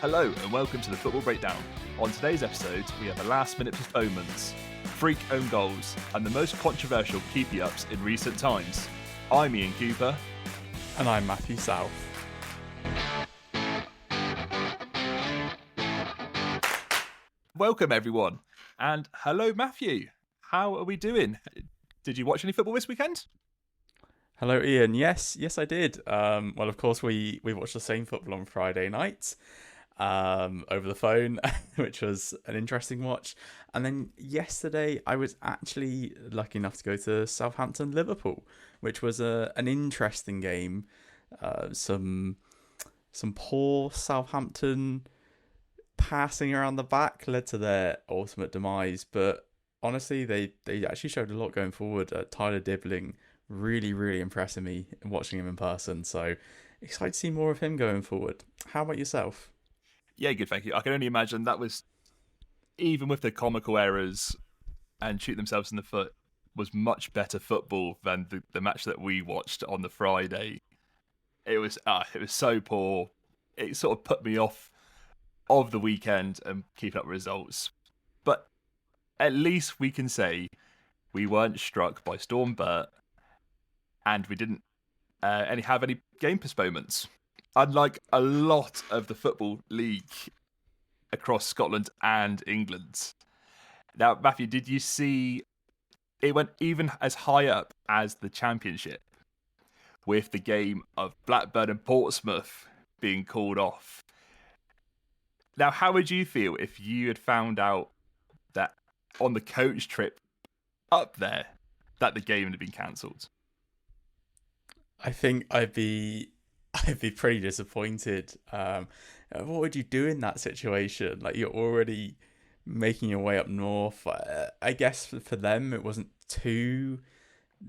Hello and welcome to the Football Breakdown. On today's episode, we have the last-minute postponements, freak own goals, and the most controversial keepy-ups in recent times. I'm Ian Cooper. And I'm Matthew South. Welcome, everyone. And hello, Matthew. How are we doing? Did you watch any football this weekend? Hello, Ian. Yes, I did. Well, of course, we watched the same football on Friday night over the phone, which was an interesting watch. And then yesterday, I was actually lucky enough to go to Southampton-Liverpool, which was an interesting game. Some poor Southampton passing around the back led to their ultimate demise. But honestly, they actually showed a lot going forward. Tyler Dibling really impressing me watching him in person. So excited to see more of him going forward. How about yourself? Yeah, good, thank you. I can only imagine that was, even with the comical errors and shoot themselves in the foot, was much better football than the match that we watched on the Friday. It was so poor. It sort of put me off of the weekend and keeping up results. But at least we can say we weren't struck by Storm Burt and we didn't have any game postponements. Unlike a lot of the Football League across Scotland and England. Now, Matthew, did you see it went even as high up as the Championship with the game of Blackburn and Portsmouth being called off? Now, how would you feel if you had found out that on the coach trip up there that the game had been cancelled? I think I'd be pretty disappointed. What would you do in that situation? Like, you're already making your way up north. I guess for them it wasn't too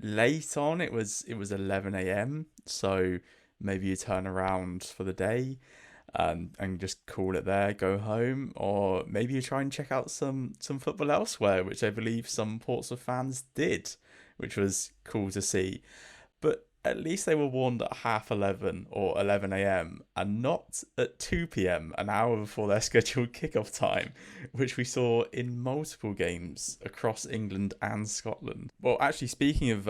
late on. It was 11 a.m. So maybe you turn around for the day and just call it there, go home, or maybe you try and check out some football elsewhere, which I believe some Portsmouth fans did, which was cool to see. But at least they were warned at 11:30 or 11 a.m. and not at 2 p.m, an hour before their scheduled kickoff time, which we saw in multiple games across England and Scotland. Well, actually, speaking of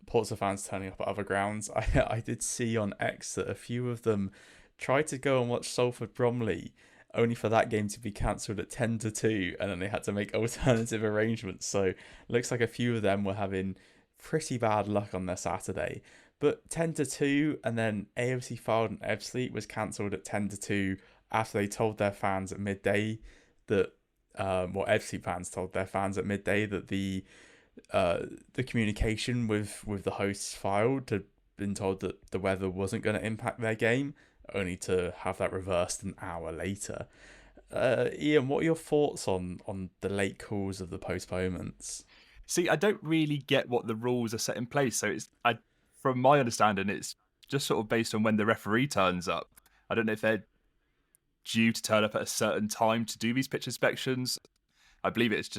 Portsmouth fans turning up at other grounds, I did see on X that a few of them tried to go and watch Salford Bromley, only for that game to be cancelled at 10-2, and then they had to make alternative arrangements. So looks like a few of them were having pretty bad luck on their Saturday. But 10-2, and then AFC Fylde and Ebbsfleet was cancelled at 10-2 after they told their fans at midday that, Ebbsfleet fans told their fans at midday that the communication with the hosts Fylde had been told that the weather wasn't going to impact their game, only to have that reversed an hour later. Ian, what are your thoughts on the late calls of the postponements? See, I don't really get what the rules are set in place. So from my understanding, it's just sort of based on when the referee turns up. I don't know if they're due to turn up at a certain time to do these pitch inspections. I believe it's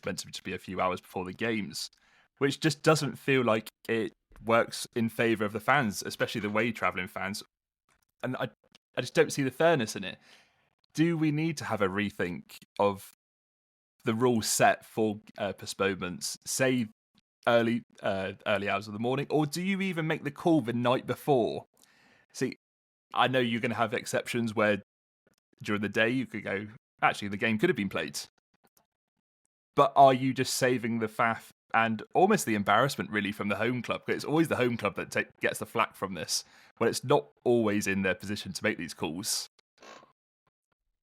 meant to be a few hours before the games, which just doesn't feel like it works in favour of the fans, especially the away travelling fans. And I just don't see the fairness in it. Do we need to have a rethink of the rules set for postponements, say early hours of the morning, or do you even make the call the night before? See, I know you're going to have exceptions where during the day you could go, actually the game could have been played, but are you just saving the faff and almost the embarrassment really from the home club? Because it's always the home club that gets the flack from this, when it's not always in their position to make these calls.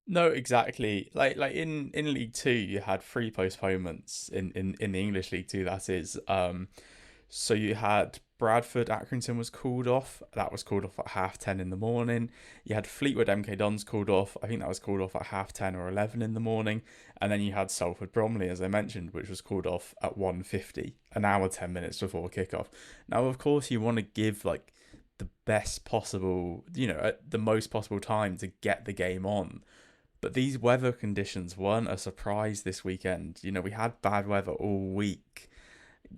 No, exactly. Like in League Two, you had 3 postponements in the English League Two. That is, so you had Bradford Accrington was called off. That was called off at 10:30 in the morning. You had Fleetwood MK Dons called off. I think that was called off at 10:30 or 11 in the morning. And then you had Salford Bromley, as I mentioned, which was called off at 1:50, an hour 10 minutes before kickoff. Now, of course, you want to give like the best possible, at the most possible time to get the game on. But these weather conditions weren't a surprise this weekend. We had bad weather all week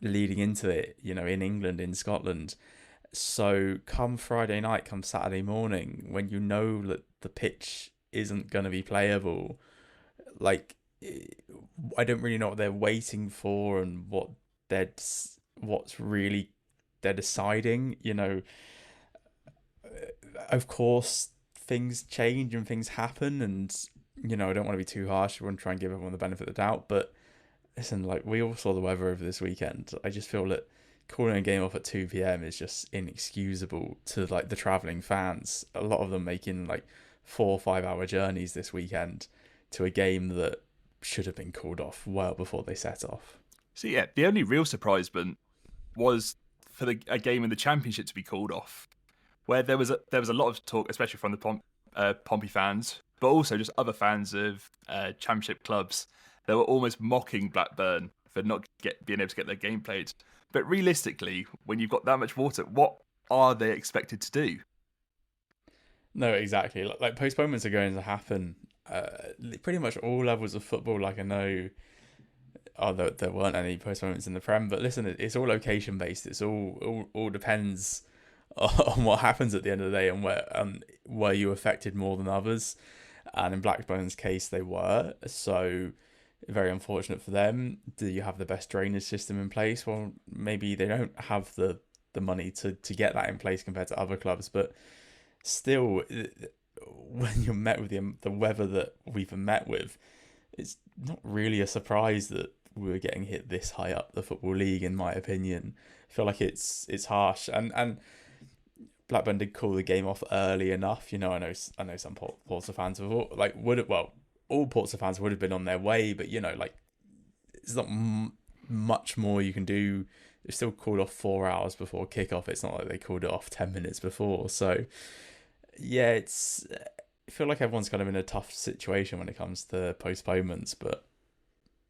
leading into it, in England, in Scotland. So come Friday night, come Saturday morning, when you know that the pitch isn't going to be playable. Like, I don't really know what they're waiting for and what's really they're deciding. Of course, things change and things happen, and I don't want to be too harsh. I want to try and give everyone the benefit of the doubt, but listen, like, we all saw the weather over this weekend. I just feel that calling a game off at 2 p.m. is just inexcusable to like the traveling fans. A lot of them making like 4 or 5 hour journeys this weekend to a game that should have been called off well before they set off. So yeah, the only real surprisement was for a game in the Championship to be called off, where there was a lot of talk, especially from the Pompey fans, but also just other fans of Championship clubs. They were almost mocking Blackburn for not being able to get their game played. But realistically, when you've got that much water, what are they expected to do? No, exactly. Like postponements are going to happen. Pretty much all levels of football. Like, I know, there weren't any postponements in the Prem, but listen, it's all location based. It's all depends on what happens at the end of the day, and were you affected more than others. And in Blackburn's case, they were. So very unfortunate for them. Do you have the best drainage system in place? Well, maybe they don't have the money to get that in place compared to other clubs, but still, when you're met with the weather that we've been met with, it's not really a surprise that we were getting hit this high up the Football League, in my opinion. I feel like it's harsh, and Blackburn did call the game off early enough. I know some Portsmouth fans all Portsmouth fans would have been on their way, but like, it's not much more you can do. They still called off 4 hours before kickoff. It's not like they called it off 10 minutes before. So yeah, I feel like everyone's kind of in a tough situation when it comes to postponements. But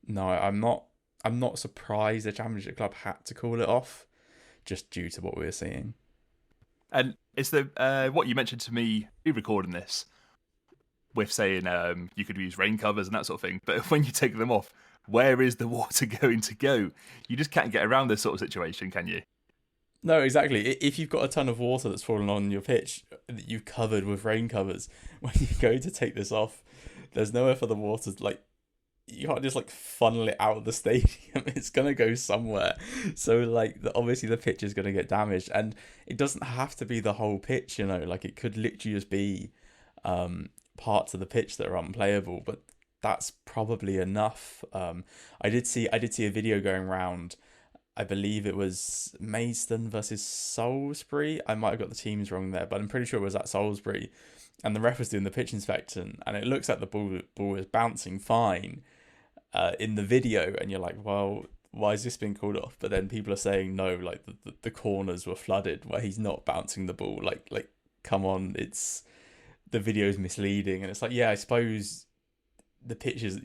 no, I'm not surprised the Championship club had to call it off, just due to what we were seeing. And it's the what you mentioned to me, we recording this with saying you could use rain covers and that sort of thing. But when you take them off, where is the water going to go? You just can't get around this sort of situation, can you? No, exactly. If you've got a ton of water that's fallen on your pitch that you've covered with rain covers, when you go to take this off, there's nowhere for the water. Like, you can't just like funnel it out of the stadium. It's gonna go somewhere. So like, obviously the pitch is gonna get damaged, and it doesn't have to be the whole pitch. Like, it could literally just be parts of the pitch that are unplayable. But that's probably enough. I did see a video going around. I believe it was Maidstone versus Salisbury. I might have got the teams wrong there, but I'm pretty sure it was at Salisbury. And the ref was doing the pitch inspection, and it looks like the ball was bouncing fine in the video. And you're like, well, why is this being called off? But then people are saying no, like the corners were flooded where he's not bouncing the ball. Like, come on, the video's misleading. And it's like, yeah, I suppose the pitches,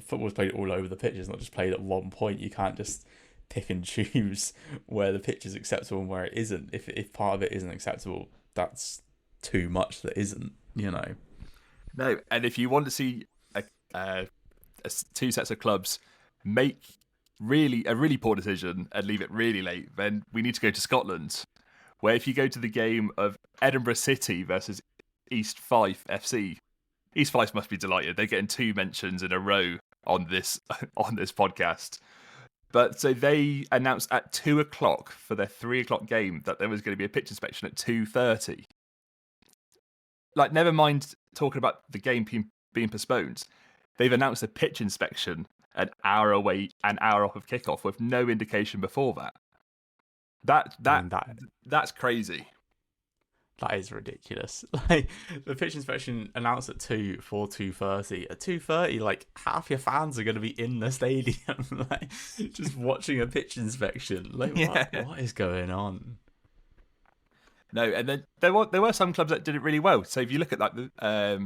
football's played all over the pitch. It's not just played at one point. You can't just pick and choose where the pitch is acceptable and where it isn't. If part of it isn't acceptable, that's too much that isn't. No, and if you want to see two sets of clubs make a really poor decision and leave it really late, then we need to go to Scotland, where if you go to the game of Edinburgh City versus East Fife FC, East Fife must be delighted. They're getting 2 mentions in a row on this podcast. But so they announced at 2:00 for their 3:00 game that there was going to be a pitch inspection at 2:30. Like, never mind talking about the game being postponed. They've announced a pitch inspection an hour away, an hour off of kickoff, with no indication before that. That's crazy. That is ridiculous. Like, the pitch inspection announced at 2 for 2:30. At 2:30, like, half your fans are going to be in the stadium, like, just watching a pitch inspection. Like, what is going on? No, and then there were some clubs that did it really well. So if you look at like I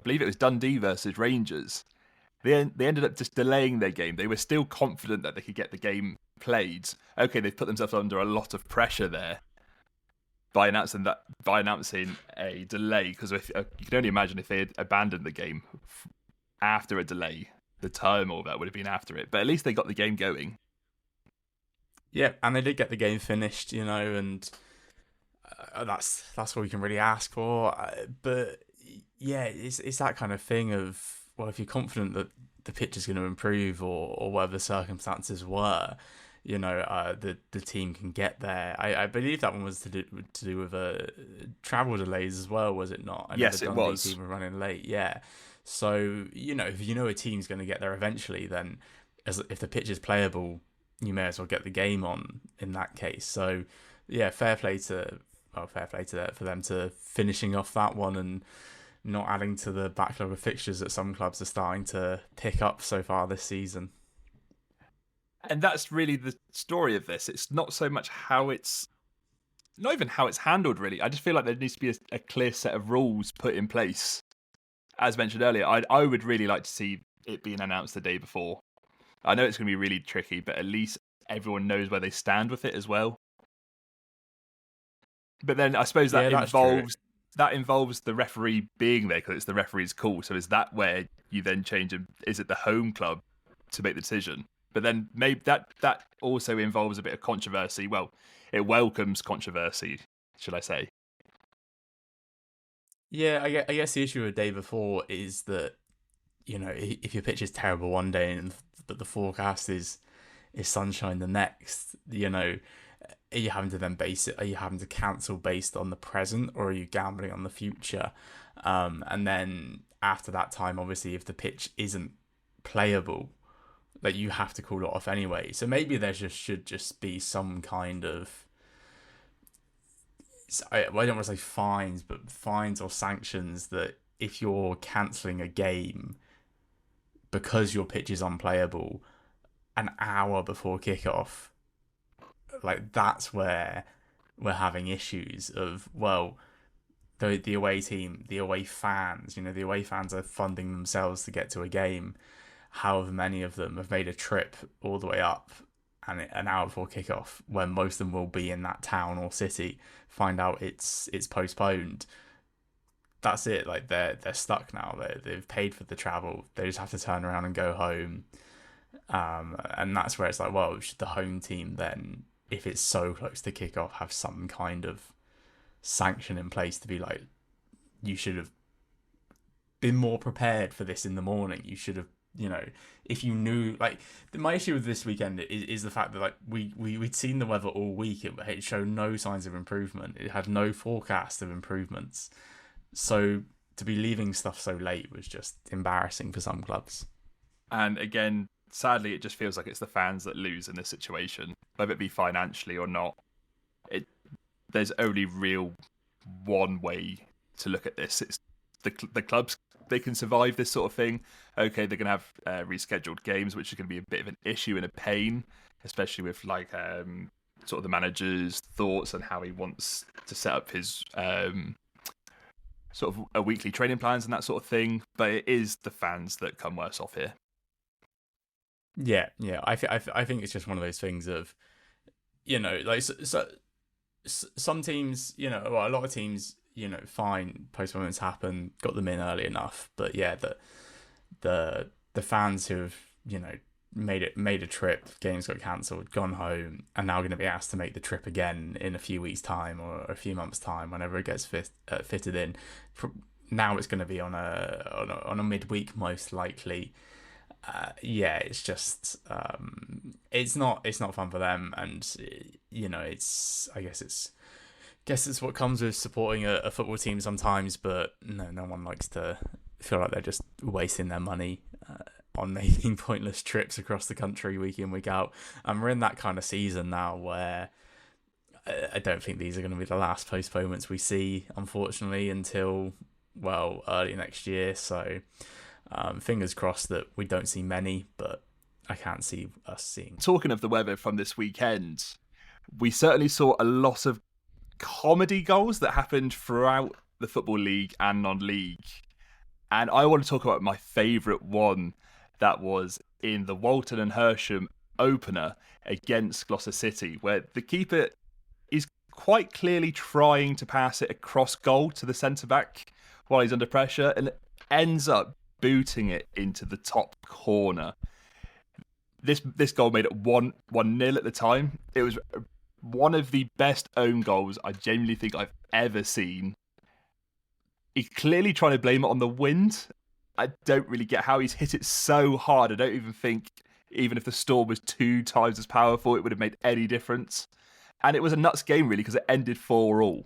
believe it was Dundee versus Rangers. They ended up just delaying their game. They were still confident that they could get the game played. Okay, they've put themselves under a lot of pressure there by announcing a delay, because you can only imagine if they had abandoned the game after a delay, the turmoil that would have been after it. But at least they got the game going. Yeah, and they did get the game finished, and that's all you can really ask for. But yeah, it's that kind of thing of, well, if you're confident that the pitch is going to improve, or whatever the circumstances were, the team can get there. I believe that one was to do with travel delays as well, was it not? I know the Yes, it Dundee was. team were running late, yeah. So if you know a team's going to get there eventually, then if the pitch is playable, you may as well get the game on in that case. So yeah, fair play for them to finishing off that one and not adding to the backlog of fixtures that some clubs are starting to pick up so far this season. And that's really the story of this. It's not so much how it's not even how it's handled, really. I just feel like there needs to be a clear set of rules put in place. As mentioned earlier, I would really like to see it being announced the day before. I know it's going to be really tricky, but at least everyone knows where they stand with it as well. But then I suppose Yeah, that's true. that involves the referee being there because it's the referee's call. So is that where you then change? Is it the home club to make the decision? But then maybe that also involves a bit of controversy. Well, it welcomes controversy, should I say? Yeah, I guess the issue with the day before is that if your pitch is terrible one day but the forecast is sunshine the next, are you having to then base it? Are you having to cancel based on the present, or are you gambling on the future? And then after that time, obviously, if the pitch isn't playable, like, you have to call it off anyway. So maybe there should just be some kind of, well, I don't want to say fines, but fines or sanctions that if you're cancelling a game because your pitch is unplayable an hour before kickoff, like, that's where we're having issues of, well, the away team, the away fans, the away fans are funding themselves to get to a game. However many of them have made a trip all the way up and an hour before kickoff, when most of them will be in that town or city, find out it's postponed. That's it. Like, they're stuck now. They've paid for the travel. They just have to turn around and go home. And that's where it's like, well, should the home team then, if it's so close to kickoff, have some kind of sanction in place to be like, you should have been more prepared for this in the morning. You should have, if you knew, like, my issue with this weekend is the fact that, like, we'd seen the weather all week. It showed no signs of improvement. It had no forecast of improvements. So to be leaving stuff so late was just embarrassing for some clubs. And again, sadly, it just feels like it's the fans that lose in this situation, whether it be financially or not. It There's only real one way to look at this. It's the clubs. They can survive this sort of thing. Okay, they're going to have rescheduled games, which is going to be a bit of an issue and a pain, especially with sort of the manager's thoughts and how he wants to set up his sort of a weekly training plans and that sort of thing. But it is the fans that come worse off here. Yeah. I think it's just one of those things of, like, some teams, well, a lot of teams, fine, postponements happen, got them in early enough. But yeah, the fans who have, made a trip, games got cancelled, gone home, and now going to be asked to make the trip again in a few weeks' time or a few months' time, whenever it gets fitted in. Now it's going to be on a midweek, most likely. Yeah, it's just, it's not fun for them, and it's, I guess it's what comes with supporting a football team sometimes. But no one likes to feel like they're just wasting their money on making pointless trips across the country week in, week out. And we're in that kind of season now where I don't think these are going to be the last postponements we see, unfortunately, until, well, early next year. So fingers crossed that we don't see many, but I can't see us seeing. Talking of the weather from this weekend, we certainly saw a lot of comedy goals that happened throughout the Football League and non-league. And I want to talk about my favourite one that was in the Walton and Hersham opener against Gloucester City, where the keeper is quite clearly trying to pass it across goal to the centre-back while he's under pressure and ends up booting it into the top corner. This goal made it 1-0 at the time. It was one of the best own goals I genuinely think I've ever seen. he's clearly trying to blame it on the wind. I don't really get how he's hit it so hard. I don't even think, even if the storm was 2 times as powerful, it would have made any difference. And it was a nuts game, really, because it ended 4-4.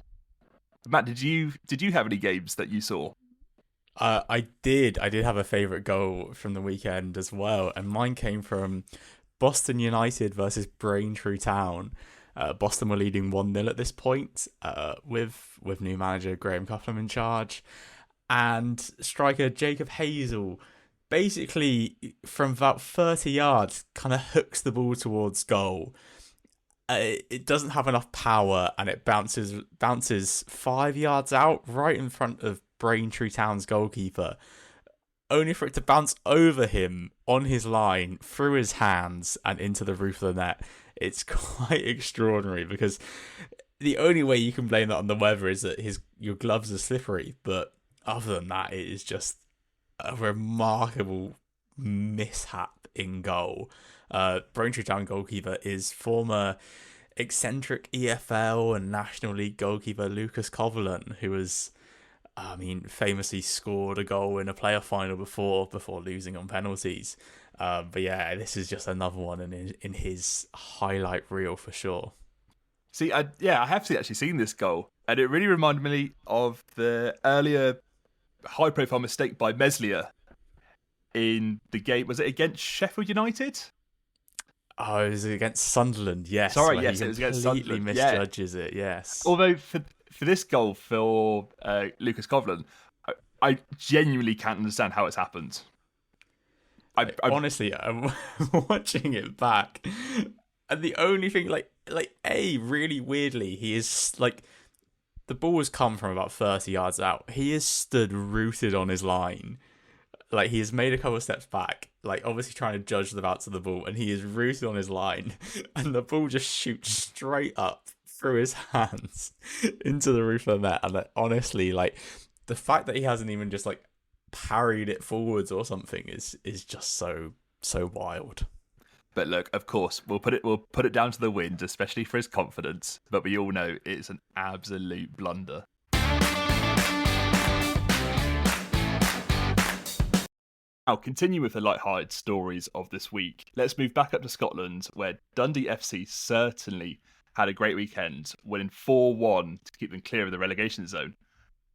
Matt, did you have any games that you saw? I did. I did have a favourite goal from the weekend as well, and mine came from Boston United versus Braintree Town. Boston were leading 1-0 at this point, with new manager Graham Coughlan in charge, and striker Jacob Hazel basically from about 30 yards kind of hooks the ball towards goal. It doesn't have enough power, and it bounces 5 yards out right in front of Braintree Town's goalkeeper, only for it to bounce over him on his line, through his hands, and into the roof of the net. It's quite extraordinary, because the only way you can blame that on the weather is that your gloves are slippery, but other than that, it is just a remarkable mishap in goal. Braintree Town goalkeeper is former eccentric EFL and National League goalkeeper Lucas Coverland, who was, famously scored a goal in a playoff final before losing on penalties. But yeah, this is just another one in his highlight reel for sure. See, I have actually seen this goal, and it really reminded me of the earlier high-profile mistake by Meslier in the game. Was it against Sheffield United? Oh, it was against Sunderland, yes. Sorry, yes, it was against Sunderland. Completely misjudges it, yes. Although for this goal for Lucas Coverland, I genuinely can't understand how it's happened. Honestly, I'm watching it back, and the only thing, really weirdly, he is the ball has come from about 30 yards out. He is stood rooted on his line. He has made a couple of steps back, obviously trying to judge the bounce of the ball, and he is rooted on his line, and the ball just shoots straight up through his hands into the roof of the net. And honestly, the fact that he hasn't even just parried it forwards or something is just so wild. But look, of course, we'll put it down to the wind, especially for his confidence. But we all know it's an absolute blunder. Now, continue with the light-hearted stories of this week. Let's move back up to Scotland, where Dundee FC certainly had a great weekend, winning 4-1 to keep them clear of the relegation zone.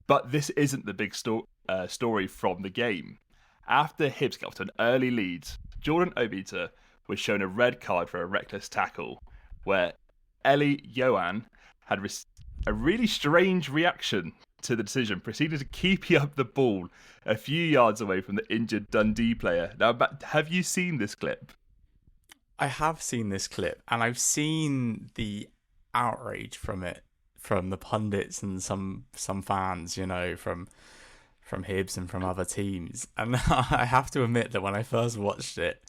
But this isn't the big story from the game. After Hibs got off to an early lead, Jordan Obita was shown a red card for a reckless tackle, where Ellie Yohan had a really strange reaction to the decision, proceeded to keep up the ball a few yards away from the injured Dundee player. Now, have you seen this clip? I have seen this clip, and I've seen the outrage from it, from the pundits and some fans, from Hibs and from other teams. And I have to admit that when I first watched it,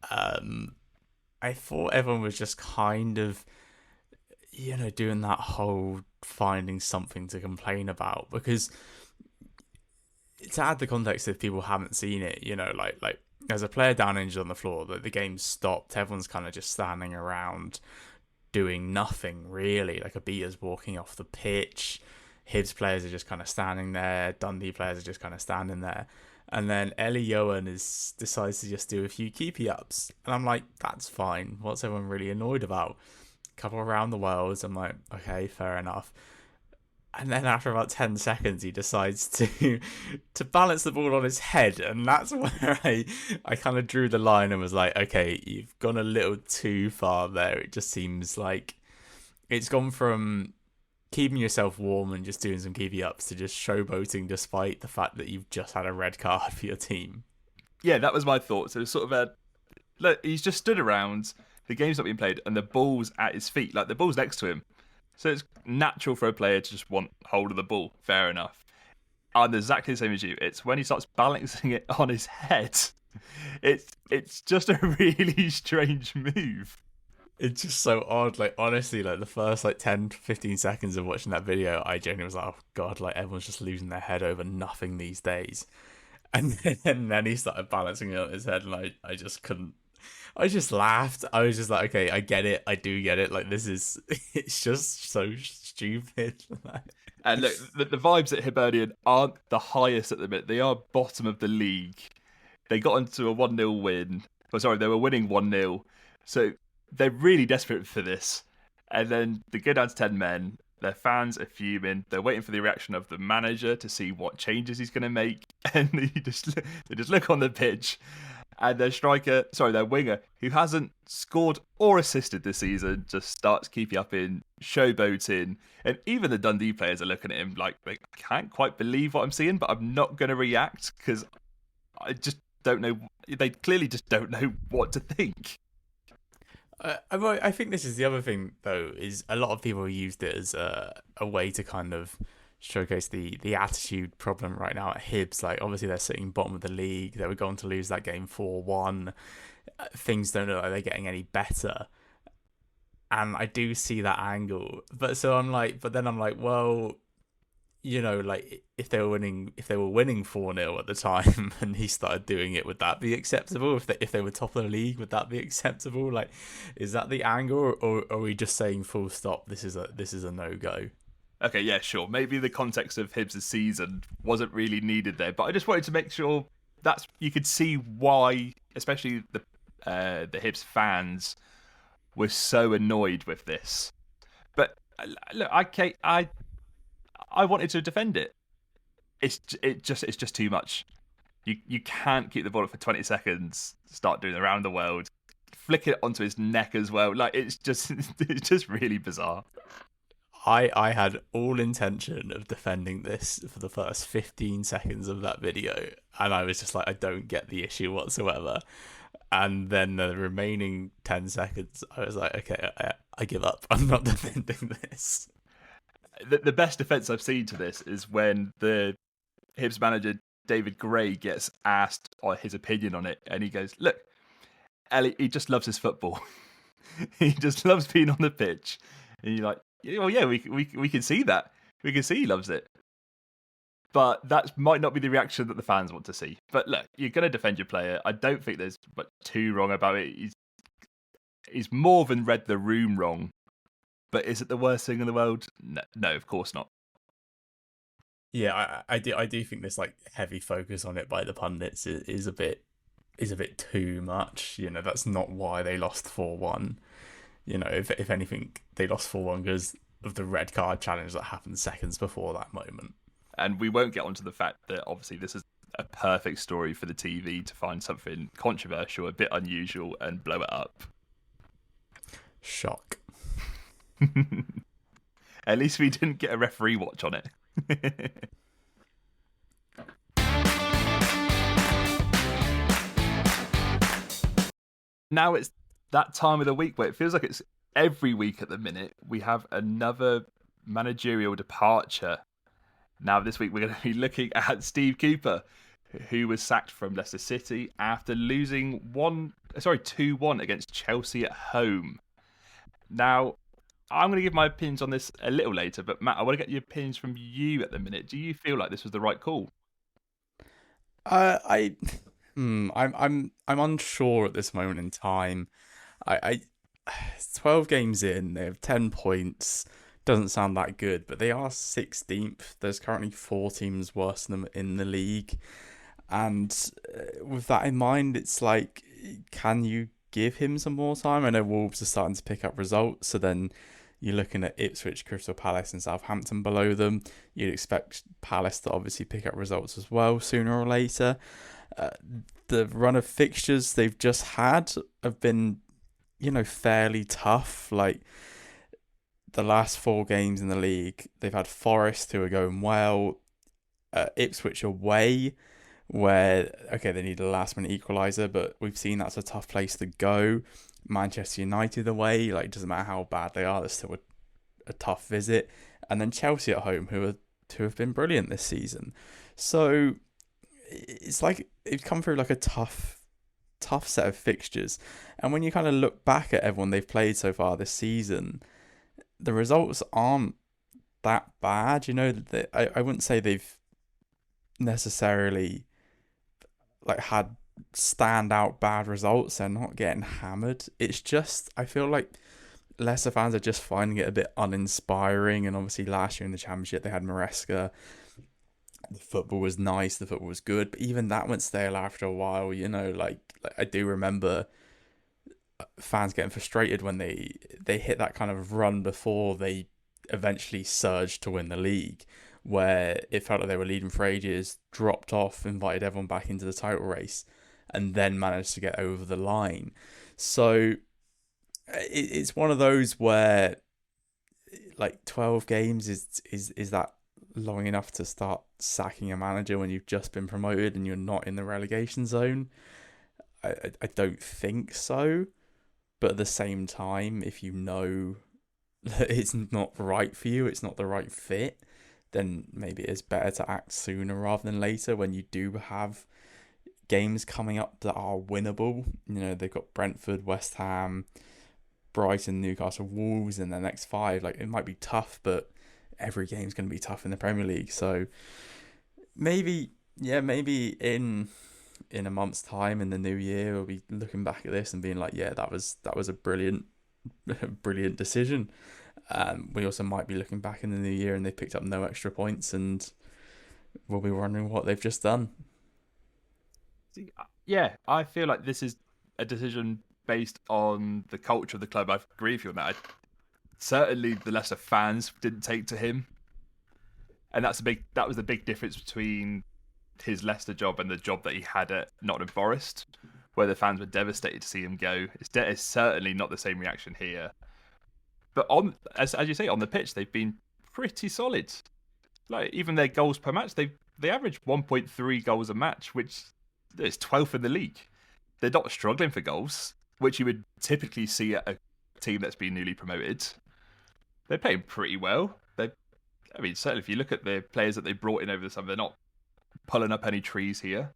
I thought everyone was just kind of, doing that whole finding something to complain about, because to add the context, if people haven't seen it, there's a player down injured on the floor, the game's stopped, everyone's kind of just standing around doing nothing really. Obita's walking off the pitch, Hibs players are just kind of standing there, Dundee players are just kind of standing there, and then Ellie Yohan decides to just do a few keepy ups, and I'm like, that's fine, what's everyone really annoyed about? Couple around the worlds, I'm like, okay, fair enough. And then after about 10 seconds, he decides to balance the ball on his head. And that's where I kind of drew the line and was like, okay, you've gone a little too far there. It just seems like it's gone from keeping yourself warm and just doing some keepy ups to just showboating, despite the fact that you've just had a red card for your team. Yeah, that was my thought. So it was sort of look, he's just stood around, the game's not being played, and the ball's at his feet. The ball's next to him. So it's natural for a player to just want hold of the ball. Fair enough. I'm exactly the same as you. It's when he starts balancing it on his head. It's just a really strange move. It's just so odd. Honestly, the first 10 to 15 seconds of watching that video, I genuinely was like, oh god, everyone's just losing their head over nothing these days. And then he started balancing it on his head, and I just couldn't. I just laughed. I was just like, okay, I get it. I do get it. It's just so stupid. And look, the vibes at Hibernian aren't the highest at the minute. They are bottom of the league. They got into a 1-0 win. Oh, sorry, they were winning 1-0. So they're really desperate for this. And then they go down to 10 men. Their fans are fuming. They're waiting for the reaction of the manager to see what changes he's going to make. And they just look on the pitch. And their winger, who hasn't scored or assisted this season, just starts keeping up in showboating. And even the Dundee players are looking at him like, I can't quite believe what I'm seeing, but I'm not going to react because I just don't know. They clearly just don't know what to think. I think this is the other thing, though, is a lot of people used it as a way to kind of showcase the attitude problem right now at Hibs. Like, obviously, they're sitting bottom of the league. They were going to lose that game 4-1. Things don't look like they're getting any better. And I do see that angle. But then I'm like, well, like if they were winning 4-0 at the time and he started doing it, would that be acceptable? If they were top of the league, would that be acceptable? Like, is that the angle, or are we just saying full stop, this is a no-go? Okay, yeah, sure. Maybe the context of Hibs' season wasn't really needed there, but I just wanted to make sure you could see why, especially the Hibs fans were so annoyed with this. But look, I wanted to defend it. It's just too much. You can't keep the ball up for 20 seconds, start doing around the world, flick it onto his neck as well. Like, it's just really bizarre. I had all intention of defending this for the first 15 seconds of that video, and I was just like, I don't get the issue whatsoever. And then the remaining 10 seconds, I was like, okay, I give up. I'm not defending this. The best defence I've seen to this is when the Hibs manager, David Gray, gets asked his opinion on it, and he goes, look, Ellie, he just loves his football. He just loves being on the pitch. And you're like, well, yeah, we can see that. We can see he loves it. But that might not be the reaction that the fans want to see. But look, you're going to defend your player. I don't think there's much too wrong about it. He's more than read the room wrong. But is it the worst thing in the world? No, of course not. Yeah, I do think this like heavy focus on it by the pundits is a bit too much. That's not why they lost 4-1. If anything, they lost 4-1 because of the red card challenge that happened seconds before that moment. And we won't get onto the fact that obviously this is a perfect story for the TV to find something controversial, a bit unusual, and blow it up. Shock. At least we didn't get a referee watch on it. Now it's that time of the week where it feels like it's every week at the minute. We have another managerial departure. Now this week we're going to be looking at Steve Cooper, who was sacked from Leicester City after losing 2-1 against Chelsea at home. Now, I'm going to give my opinions on this a little later, but Matt, I want to get your opinions from you at the minute. Do you feel like this was the right call? I'm unsure at this moment in time. 12 games in, they have 10 points. Doesn't sound that good, but they are 16th. There's currently 4 teams worse than them in the league. And with that in mind, it's like, can you give him some more time? I know Wolves are starting to pick up results, so then you're looking at Ipswich, Crystal Palace and Southampton below them. You'd expect Palace to obviously pick up results as well sooner or later. The run of fixtures they've just had have been, fairly tough. Like, the last 4 games in the league, they've had Forest, who are going well, Ipswich away, where, okay, they need a last-minute equaliser, but we've seen that's a tough place to go. Manchester United away, like, it doesn't matter how bad they are, it's still a tough visit. And then Chelsea at home, who have been brilliant this season. So it's like it's come through like a tough set of fixtures. And when you kind of look back at everyone they've played so far this season, the results aren't that bad. I wouldn't say they've necessarily like had standout bad results. They're not getting hammered. It's just, I feel like Leicester fans are just finding it a bit uninspiring. And obviously, last year in the Championship, they had Maresca. The football was nice, the football was good, but even that went stale after a while. Like I do remember fans getting frustrated when they hit that kind of run before they eventually surged to win the league, where it felt like they were leading for ages, dropped off, invited everyone back into the title race, and then managed to get over the line. So it's one of those where, like, 12 games is that long enough to start sacking a manager when you've just been promoted and you're not in the relegation zone? I don't think so. But at the same time, if you know that it's not right for you, it's not the right fit, then maybe it's better to act sooner rather than later when you do have games coming up that are winnable. They've got Brentford, West Ham, Brighton, Newcastle, Wolves in their next 5. Like, it might be tough, but every game's going to be tough in the Premier League. So maybe in a month's time in the new year, we'll be looking back at this and being like, yeah, that was a brilliant decision. We also might be looking back in the new year and they picked up no extra points and we'll be wondering what they've just done. Yeah, I feel like this is a decision based on the culture of the club. I agree with you on that. Certainly, the Leicester fans didn't take to him, and that was the big difference between his Leicester job and the job that he had at Nottingham Forest, where the fans were devastated to see him go. It's certainly not the same reaction here. But as you say, on the pitch, they've been pretty solid. Like, even their goals per match, they average 1.3 goals a match, which is 12th in the league. They're not struggling for goals, which you would typically see at a team that's been newly promoted. They're playing pretty well. Certainly if you look at the players that they brought in over the summer, they're not pulling up any trees here.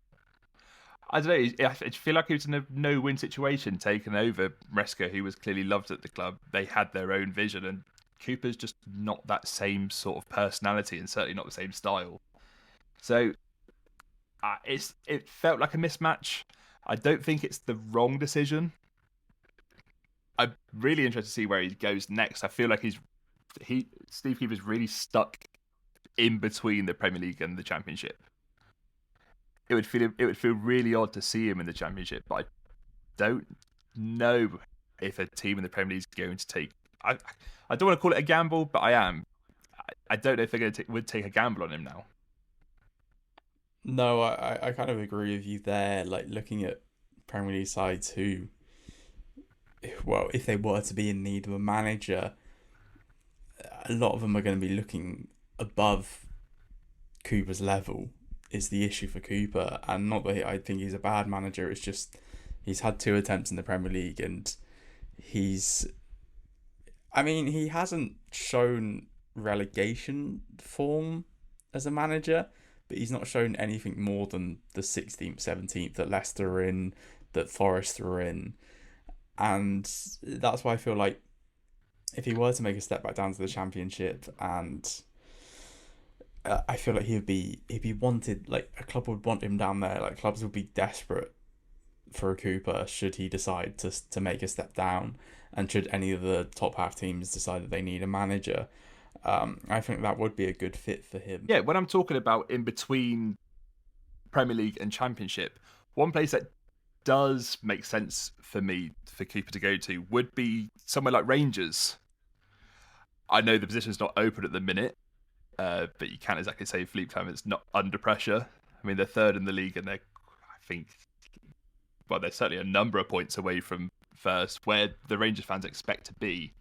I don't know. I feel like it was in a no-win situation taking over Maresca, who was clearly loved at the club. They had their own vision, and Cooper's just not that same sort of personality, and certainly not the same style. So it felt like a mismatch. I don't think it's the wrong decision. I'm really interested to see where he goes next. I feel like Steve Cooper's really stuck in between the Premier League and the Championship. It would feel really odd to see him in the Championship, but I don't know if a team in the Premier League is going to take. I don't want to call it a gamble, but I am. I don't know if they're would take a gamble on him now. No, I kind of agree with you there. Like, looking at Premier League sides who, well, if they were to be in need of a manager, a lot of them are going to be looking above Cooper's level. Is the issue for Cooper, and not that I think he's a bad manager. It's just he's had 2 attempts in the Premier League, and he hasn't shown relegation form as a manager, but he's not shown anything more than the 16th, 17th that Leicester are in, that Forest are in, and that's why I feel like if he were to make a step back down to the Championship, and I feel like he'd be wanted, like a club would want him down there. Like, clubs would be desperate for a Cooper should he decide to make a step down, and should any of the top half teams decide that they need a manager. I think that would be a good fit for him. Yeah, when I'm talking about in between Premier League and Championship, one place that does make sense for me for Cooper to go to would be somewhere like Rangers. I know the position's not open at the minute, but you can't exactly say Philippe Clement's not under pressure. I mean, they're 3rd in the league, and they're certainly a number of points away from first, where the Rangers fans expect to be.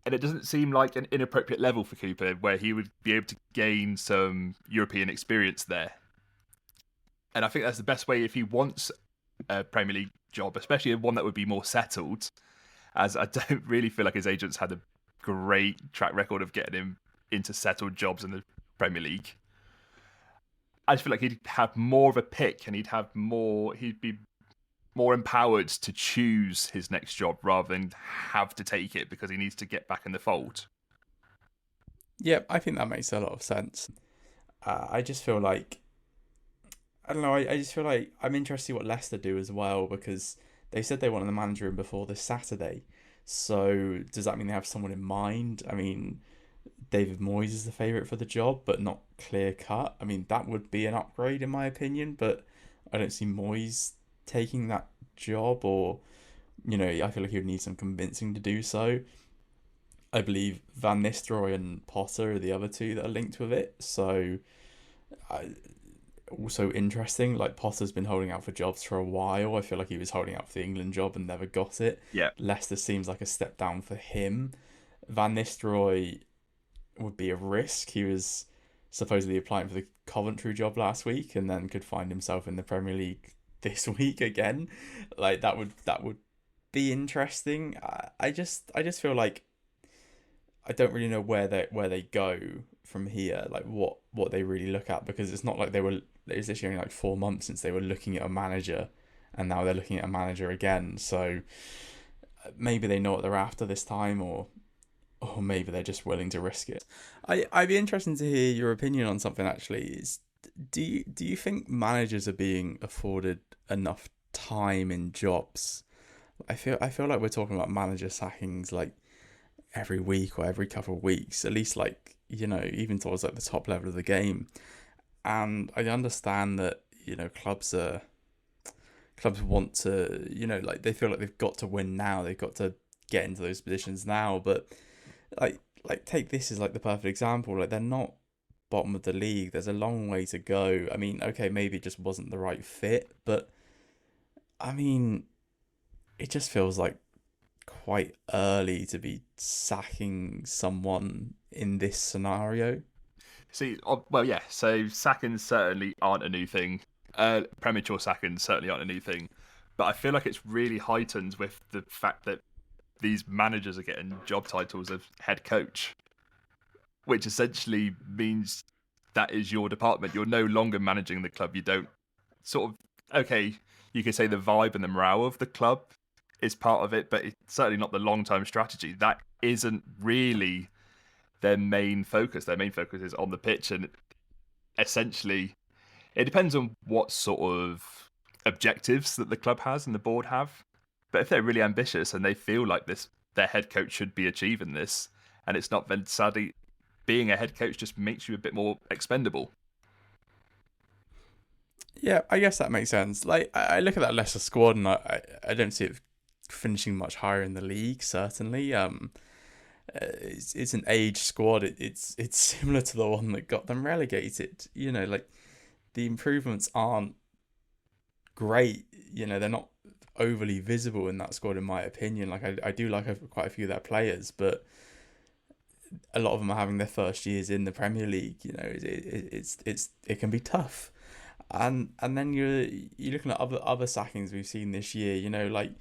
And it doesn't seem like an inappropriate level for Cooper, where he would be able to gain some European experience there. And I think that's the best way if he wants a Premier League job, especially one that would be more settled, as I don't really feel like his agents had a great track record of getting him into settled jobs in the Premier League. I just feel like he'd have more of a pick, and he'd be more empowered to choose his next job rather than have to take it because he needs to get back in the fold. Yeah, I think that makes a lot of sense. I just feel like, I don't know, I just feel like I'm interested in what Leicester do as well, because they said they wanted the manager in before this Saturday. So does that mean they have someone in mind? I mean, David Moyes is the favourite for the job, but not clear cut. I mean, that would be an upgrade in my opinion, but I don't see Moyes taking that job, or I feel like he would need some convincing to do so. I believe Van Nistelrooy and Potter are the other two that are linked with it. So, I, also interesting. Like Potter's been holding out for jobs for a while. I feel like he was holding out for the England job and never got it. Yeah. Leicester seems like a step down for him. Van Nistelrooy would be a risk. He was supposedly applying for the Coventry job last week and then could find himself in the Premier League this week again. Like that would be interesting. I just feel like I don't really know where they go from here. Like what they really look at, because it's not like it's literally only like 4 months since they were looking at a manager, and now they're looking at a manager again. So maybe they know what they're after this time, or maybe they're just willing to risk it. I'd be interested to hear your opinion on something actually. Do you think managers are being afforded enough time in jobs? I feel like we're talking about manager sackings like every week or every couple of weeks, at least like, even towards like the top level of the game. And I understand that, clubs want to, like they feel like they've got to win now. They've got to get into those positions now. But like take this as like the perfect example. Like they're not bottom of the league. There's a long way to go. I mean, okay, maybe it just wasn't the right fit, but I mean, it just feels like quite early to be sacking someone in this scenario. See, well, yeah. So sackings certainly aren't a new thing. Premature sackings certainly aren't a new thing. But I feel like it's really heightened with the fact that these managers are getting job titles of head coach, which essentially means that is your department. You're no longer managing the club. You don't sort of, okay, you could say the vibe and the morale of the club is part of it, but it's certainly not the long-term strategy. That isn't really their main focus. Their main focus is on the pitch, and essentially it depends on what sort of objectives that the club has and the board have. But if they're really ambitious and they feel like this, their head coach should be achieving this, and it's not, then sadly, being a head coach just makes you a bit more expendable. Yeah, I guess that makes sense. Like I look at that Leicester squad, and I don't see it finishing much higher in the league. Certainly, it's an age squad. It's similar to the one that got them relegated. Like the improvements aren't great. They're not overly visible in that squad, in my opinion. Like I do like quite a few of their players, but a lot of them are having their first years in the Premier League. It can be tough. And then you're looking at other sackings we've seen this year. Like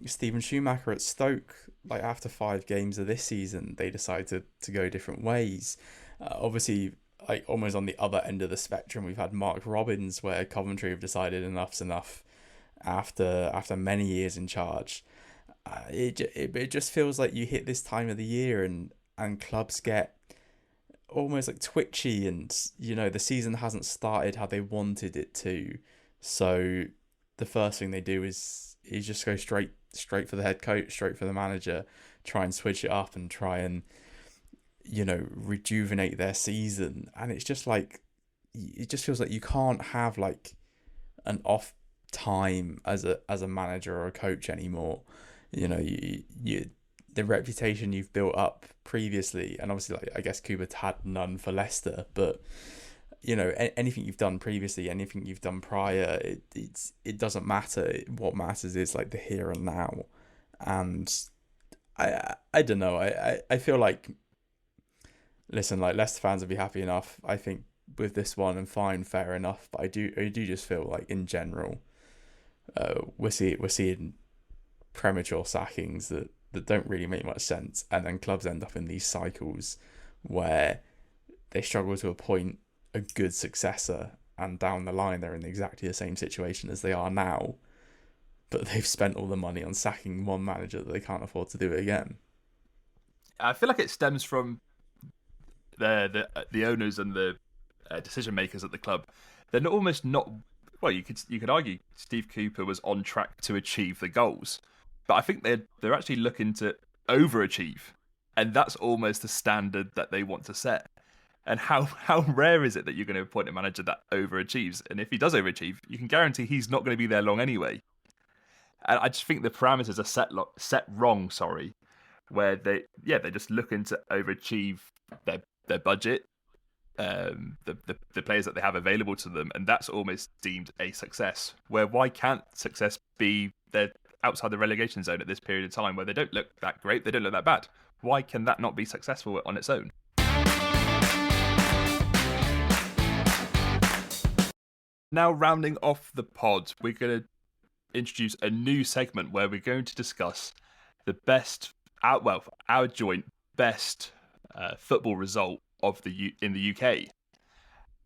Steven Schumacher at Stoke. Like after 5 games of this season, they decided to go different ways. Obviously, like almost on the other end of the spectrum, we've had Mark Robbins, where Coventry have decided enough's enough after many years in charge. It just feels like you hit this time of the year, and clubs get almost like twitchy, and the season hasn't started how they wanted it to. So the first thing they do is just go straight for the head coach, straight for the manager, try and switch it up and try and rejuvenate their season. And it's just like, it just feels like you can't have like an off time as a manager or a coach anymore. You the reputation you've built up previously, and obviously like I guess Kubert had none for Leicester, but anything you've done previously, anything you've done prior, it doesn't matter. What matters is like the here and now. And I don't know. I feel like, listen, like Leicester fans will be happy enough, I think, with this one, and fine, fair enough. But I do just feel like in general, we're seeing premature sackings that don't really make much sense, and then clubs end up in these cycles where they struggle to appoint a good successor, and down the line they're in exactly the same situation as they are now, but they've spent all the money on sacking one manager that they can't afford to do it again. I feel like it stems from the owners and the decision makers at the club. They're almost not. Well, you could argue Steve Cooper was on track to achieve the goals, but I think they're actually looking to overachieve, and that's almost the standard that they want to set. And how rare is it that you're going to appoint a manager that overachieves? And if he does overachieve, you can guarantee he's not going to be there long anyway. And I just think the parameters are set wrong. Sorry, where they're just looking to overachieve their budget, the players that they have available to them, and that's almost deemed a success. Where why can't success be they're outside the relegation zone at this period of time where they don't look that great, they don't look that bad? Why can that not be successful on its own? Now, rounding off the pod, we're going to introduce a new segment where we're going to discuss the our joint best football result of in the UK.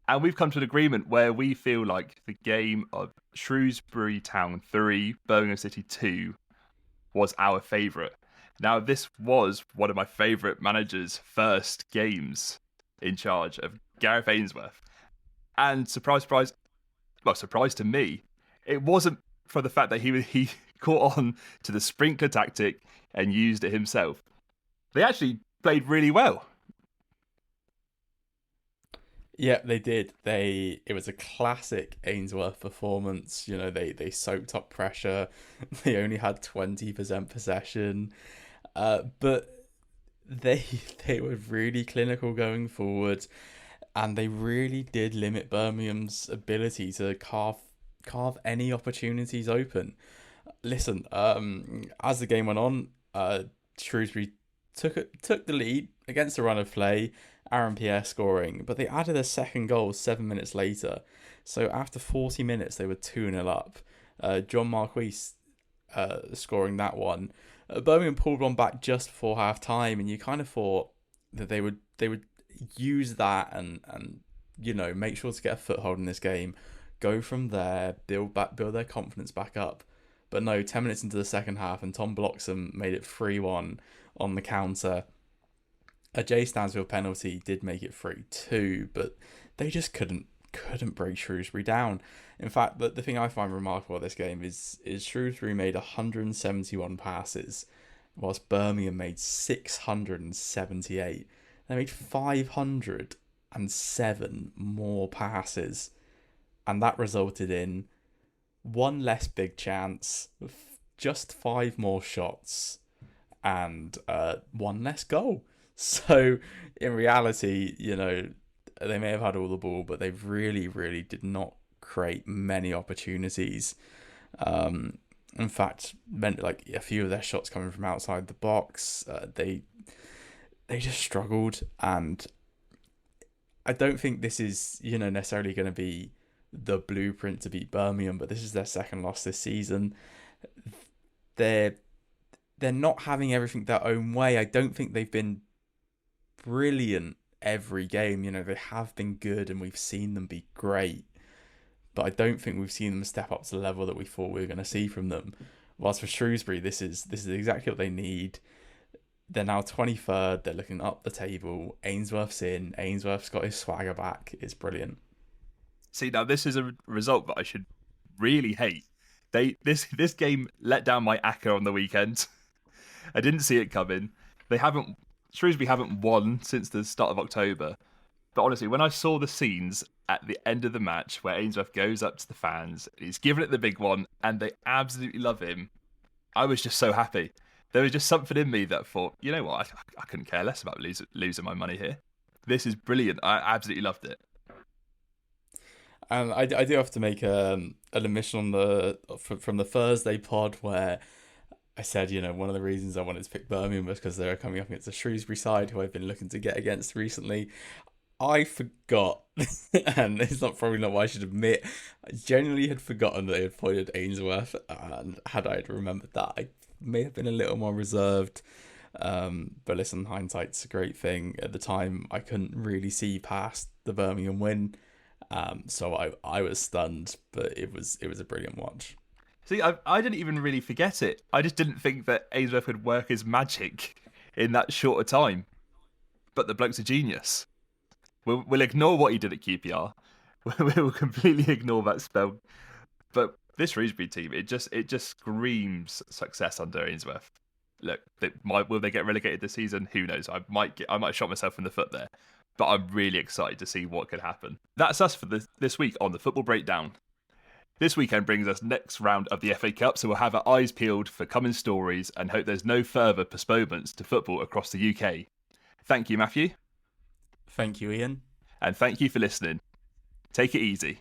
And we've come to an agreement where we feel like the game of Shrewsbury Town 3, Birmingham City 2 was our favourite. Now, this was one of my favourite managers' first games in charge of Gareth Ainsworth. And surprise to me, it wasn't for the fact that he caught on to the sprinkler tactic and used it himself. They actually played really well. Yeah, they did. It was a classic Ainsworth performance. You know, they soaked up pressure. They only had 20% possession. But they they were really clinical going forward, and they really did limit Birmingham's ability to carve any opportunities open. Listen, as the game went on, Shrewsbury took the lead against a run of play. Aaron Pierre scoring, but they added a second goal 7 minutes later. So after 40 minutes, they were 2-0 up. John Marquis scoring that one. Birmingham pulled one back just before half time, and you kind of thought that they would use that and make sure to get a foothold in this game, go from there, build their confidence back up. But no, 10 minutes into the second half, and Tom Bloxham made it 3-1 on the counter. A Jay Stansfield penalty did make it 3-2, but they just couldn't break Shrewsbury down. In fact, the thing I find remarkable about this game is Shrewsbury made 171 passes, whilst Birmingham made 678. They made 507 more passes, and that resulted in one less big chance, just 5 more shots, and one less goal. So, in reality, they may have had all the ball, but they really, really did not create many opportunities. In fact, meant like a few of their shots coming from outside the box. They just struggled, and I don't think this is necessarily going to be the blueprint to beat Birmingham, but this is their second loss this season. They're not having everything their own way. I don't think they've been brilliant every game. They have been good and we've seen them be great, but I don't think we've seen them step up to the level that we thought we were going to see from them. Whilst for Shrewsbury, this is exactly what they need. They're now 23rd. They're looking up the table. Ainsworth's in. Ainsworth's got his swagger back. It's brilliant. See, now this is a result that I should really hate. This game let down my acca on the weekend. I didn't see it coming. Shrewsbury haven't won since the start of October. But honestly, when I saw the scenes at the end of the match where Ainsworth goes up to the fans, he's giving it the big one, and they absolutely love him, I was just so happy. There was just something in me that thought, you know what, I couldn't care less about losing my money here. This is brilliant. I absolutely loved it. And I do have to make an admission from the Thursday pod where I said, one of the reasons I wanted to pick Birmingham was because they're coming up against the Shrewsbury side who I've been looking to get against recently. I forgot, and it's probably not what I should admit, I genuinely had forgotten that they had appointed Ainsworth, and had I remembered that, I may have been a little more reserved. But listen, hindsight's a great thing. At the time, I couldn't really see past the Birmingham win, so I was stunned, but it was a brilliant watch. See, I didn't even really forget it. I just didn't think that Ainsworth would work his magic in that short a time. But the bloke's a genius. We'll ignore what he did at QPR. We'll completely ignore that spell. But This Shrewsbury team, it just screams success under Ainsworth. Look, will they get relegated this season? Who knows? I might shot myself in the foot there, but I'm really excited to see what could happen. That's us for this week on the Football Breakdown. This weekend brings us next round of the FA Cup, so we'll have our eyes peeled for coming stories and hope there's no further postponements to football across the UK. Thank you, Matthew. Thank you, Ian. And thank you for listening. Take it easy.